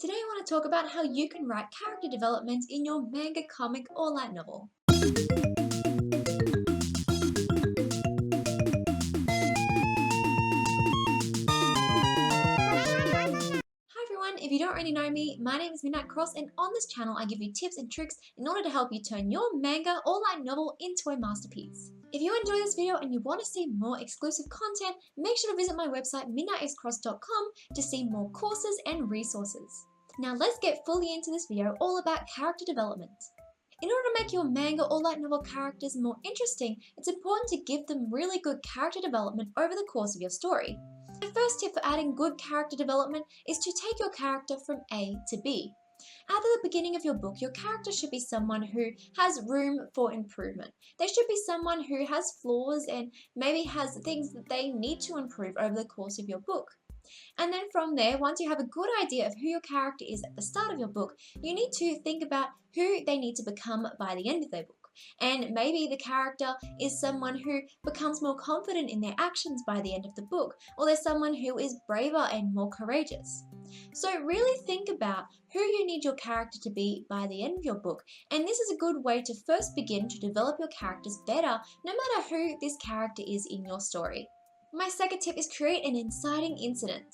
Today I want to talk about how you can write character development in your manga, comic, or light novel. Hi everyone, if you don't already know me, my name is Midnight Cross, and on this channel I give you tips and tricks in order to help you turn your manga or light novel into a masterpiece. If you enjoy this video and you want to see more exclusive content, make sure to visit my website midnightxcross.com to see more courses and resources. Now let's get fully into this video all about character development. In order to make your manga or light novel characters more interesting, it's important to give them really good character development over the course of your story. My first tip for adding good character development is to take your character from A to B. At the beginning of your book, your character should be someone who has room for improvement. They should be someone who has flaws and maybe has things that they need to improve over the course of your book. And then from there, once you have a good idea of who your character is at the start of your book, you need to think about who they need to become by the end of their book. And maybe the character is someone who becomes more confident in their actions by the end of the book, or they're someone who is braver and more courageous. So really think about who you need your character to be by the end of your book, and this is a good way to first begin to develop your characters better no matter who this character is in your story. My second tip is create an inciting incident.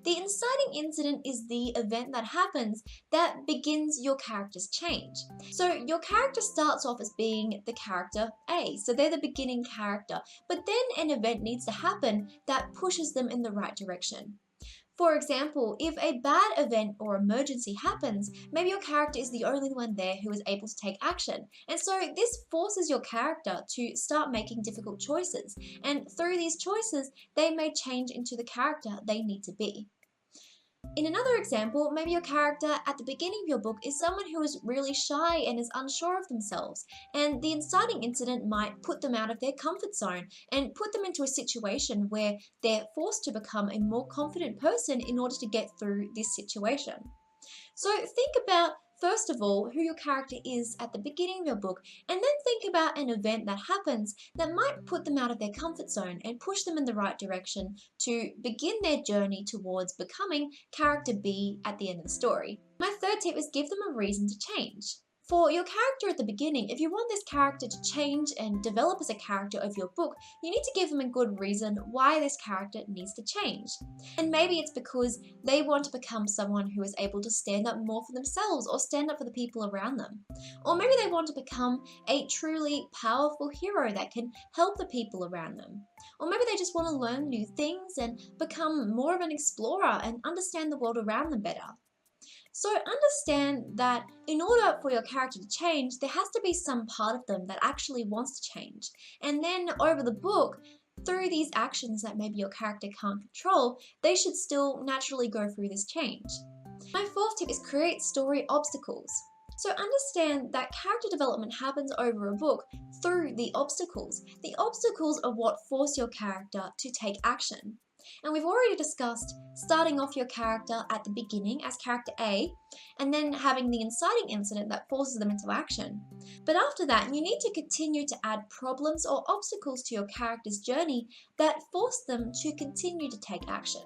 The inciting incident is the event that happens that begins your character's change. So your character starts off as being the character A, so they're the beginning character, but then an event needs to happen that pushes them in the right direction. For example, if a bad event or emergency happens, maybe your character is the only one there who is able to take action. And so this forces your character to start making difficult choices. And through these choices, they may change into the character they need to be. In another example, maybe your character at the beginning of your book is someone who is really shy and is unsure of themselves, and the inciting incident might put them out of their comfort zone and put them into a situation where they're forced to become a more confident person in order to get through this situation. So think about, first of all, who your character is at the beginning of your book, and then think about an event that happens that might put them out of their comfort zone and push them in the right direction to begin their journey towards becoming character B at the end of the story. My third tip is give them a reason to change. For your character at the beginning, if you want this character to change and develop as a character of your book, you need to give them a good reason why this character needs to change. And maybe it's because they want to become someone who is able to stand up more for themselves or stand up for the people around them. Or maybe they want to become a truly powerful hero that can help the people around them. Or maybe they just want to learn new things and become more of an explorer and understand the world around them better. So understand that in order for your character to change, there has to be some part of them that actually wants to change. And then over the book, through these actions that maybe your character can't control, they should still naturally go through this change. My fourth tip is create story obstacles. So understand that character development happens over a book through the obstacles. The obstacles are what force your character to take action. And we've already discussed starting off your character at the beginning as character A, and then having the inciting incident that forces them into action. But after that, you need to continue to add problems or obstacles to your character's journey that force them to continue to take action.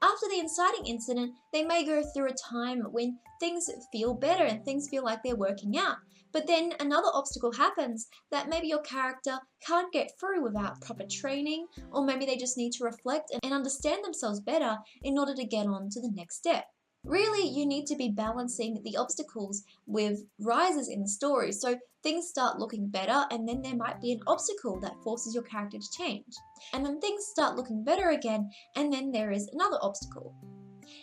After the inciting incident, they may go through a time when things feel better and things feel like they're working out. But then another obstacle happens that maybe your character can't get through without proper training, or maybe they just need to reflect and understand themselves better in order to get on to the next step. Really, you need to be balancing the obstacles with rises in the story, so things start looking better, and then there might be an obstacle that forces your character to change. And then things start looking better again, and then there is another obstacle.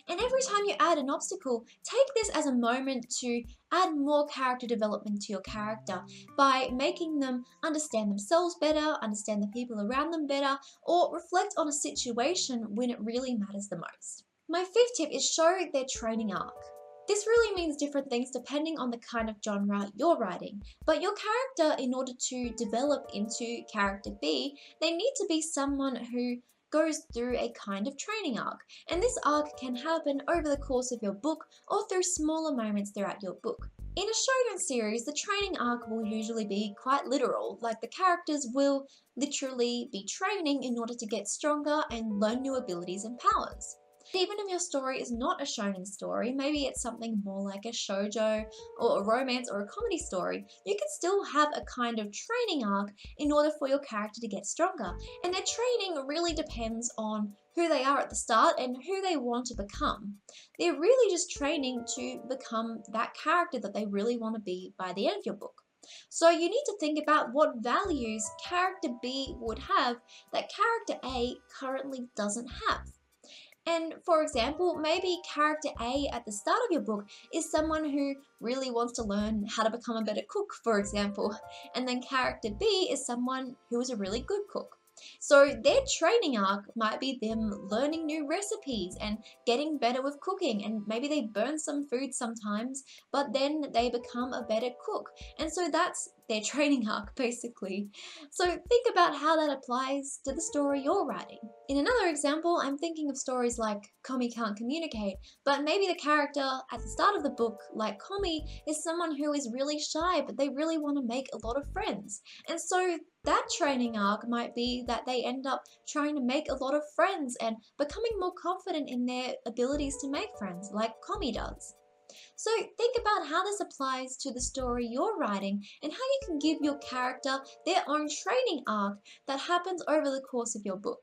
And every time you add an obstacle, take this as a moment to add more character development to your character by making them understand themselves better, understand the people around them better, or reflect on a situation when it really matters the most. My fifth tip is show their training arc. This really means different things depending on the kind of genre you're writing, but your character, in order to develop into character B, they need to be someone who goes through a kind of training arc, and this arc can happen over the course of your book or through smaller moments throughout your book. In a shonen series, the training arc will usually be quite literal, like the characters will literally be training in order to get stronger and learn new abilities and powers. Even if your story is not a shonen story, maybe it's something more like a shoujo or a romance or a comedy story, you can still have a kind of training arc in order for your character to get stronger. And their training really depends on who they are at the start and who they want to become. They're really just training to become that character that they really want to be by the end of your book. So you need to think about what values character B would have that character A currently doesn't have. And for example, maybe character A at the start of your book is someone who really wants to learn how to become a better cook, for example. And then character B is someone who is a really good cook. So their training arc might be them learning new recipes and getting better with cooking, and maybe they burn some food sometimes, but then they become a better cook. And so that's their training arc basically. So think about how that applies to the story you're writing. In another example, I'm thinking of stories like Komi can't communicate, but maybe the character at the start of the book, like Komi, is someone who is really shy, but they really want to make a lot of friends. And so that training arc might be that they end up trying to make a lot of friends and becoming more confident in their abilities to make friends, like Komi does. So think about how this applies to the story you're writing and how you can give your character their own training arc that happens over the course of your book.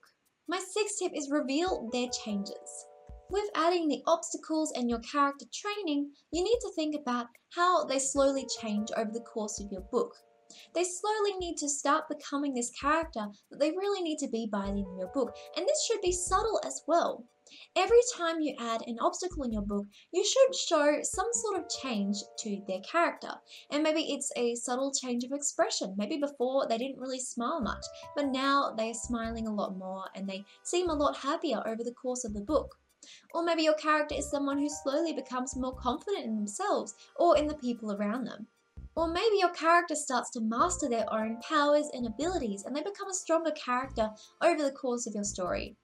My sixth tip is reveal their changes. With adding the obstacles and your character training, you need to think about how they slowly change over the course of your book. They slowly need to start becoming this character that they really need to be by the end of your book, and this should be subtle as well. Every time you add an obstacle in your book, you should show some sort of change to their character. And maybe it's a subtle change of expression. Maybe before they didn't really smile much, but now they are smiling a lot more and they seem a lot happier over the course of the book. Or maybe your character is someone who slowly becomes more confident in themselves or in the people around them. Or maybe your character starts to master their own powers and abilities and they become a stronger character over the course of your story.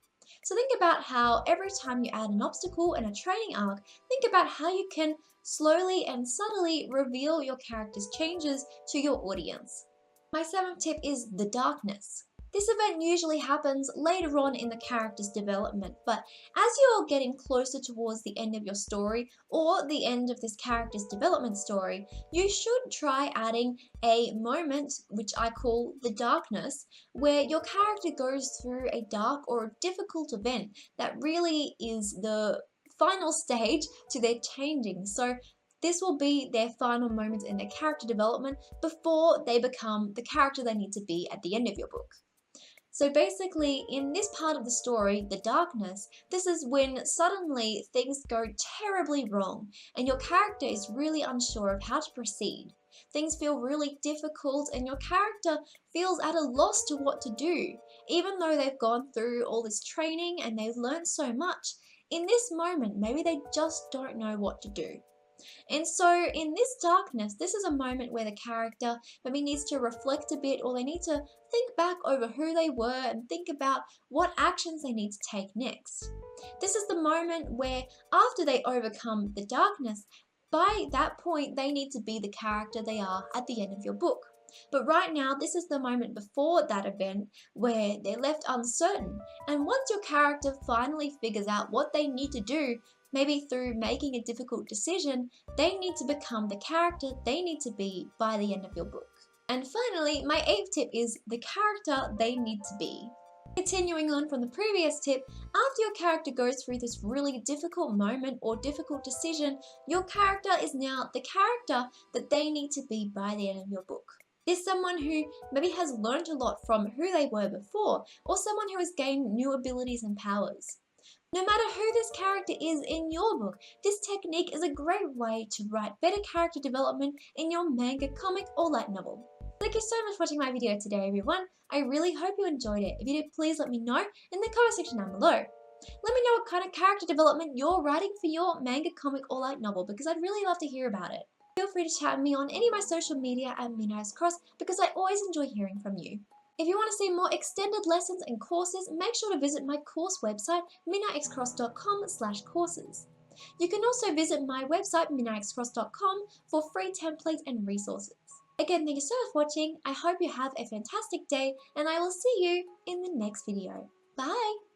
So think about how every time you add an obstacle and a training arc, think about how you can slowly and subtly reveal your character's changes to your audience. My seventh tip is the darkness. This event usually happens later on in the character's development, but as you're getting closer towards the end of your story or the end of this character's development story, you should try adding a moment, which I call the darkness, where your character goes through a dark or a difficult event that really is the final stage to their changing. So this will be their final moments in their character development before they become the character they need to be at the end of your book. So basically, in this part of the story, the darkness, this is when suddenly things go terribly wrong and your character is really unsure of how to proceed. Things feel really difficult and your character feels at a loss to what to do. Even though they've gone through all this training and they've learned so much, in this moment, maybe they just don't know what to do. And so in this darkness, this is a moment where the character maybe needs to reflect a bit or they need to think back over who they were and think about what actions they need to take next. This is the moment where after they overcome the darkness, by that point they need to be the character they are at the end of your book. But right now, this is the moment before that event where they're left uncertain. And once your character finally figures out what they need to do, maybe through making a difficult decision, they need to become the character they need to be by the end of your book. And finally, my eighth tip is the character they need to be. Continuing on from the previous tip, after your character goes through this really difficult moment or difficult decision, your character is now the character that they need to be by the end of your book. There's someone who maybe has learned a lot from who they were before, or someone who has gained new abilities and powers. No matter who this character is in your book, this technique is a great way to write better character development in your manga, comic, or light novel. Thank you so much for watching my video today, everyone. I really hope you enjoyed it. If you did, please let me know in the comment section down below. Let me know what kind of character development you're writing for your manga, comic, or light novel because I'd really love to hear about it. Feel free to chat with me on any of my social media at MinXCross because I always enjoy hearing from you. If you want to see more extended lessons and courses, make sure to visit my course website, minixcross.com/courses. You can also visit my website, minixcross.com, for free templates and resources. Again, thank you so much for watching. I hope you have a fantastic day, and I will see you in the next video. Bye!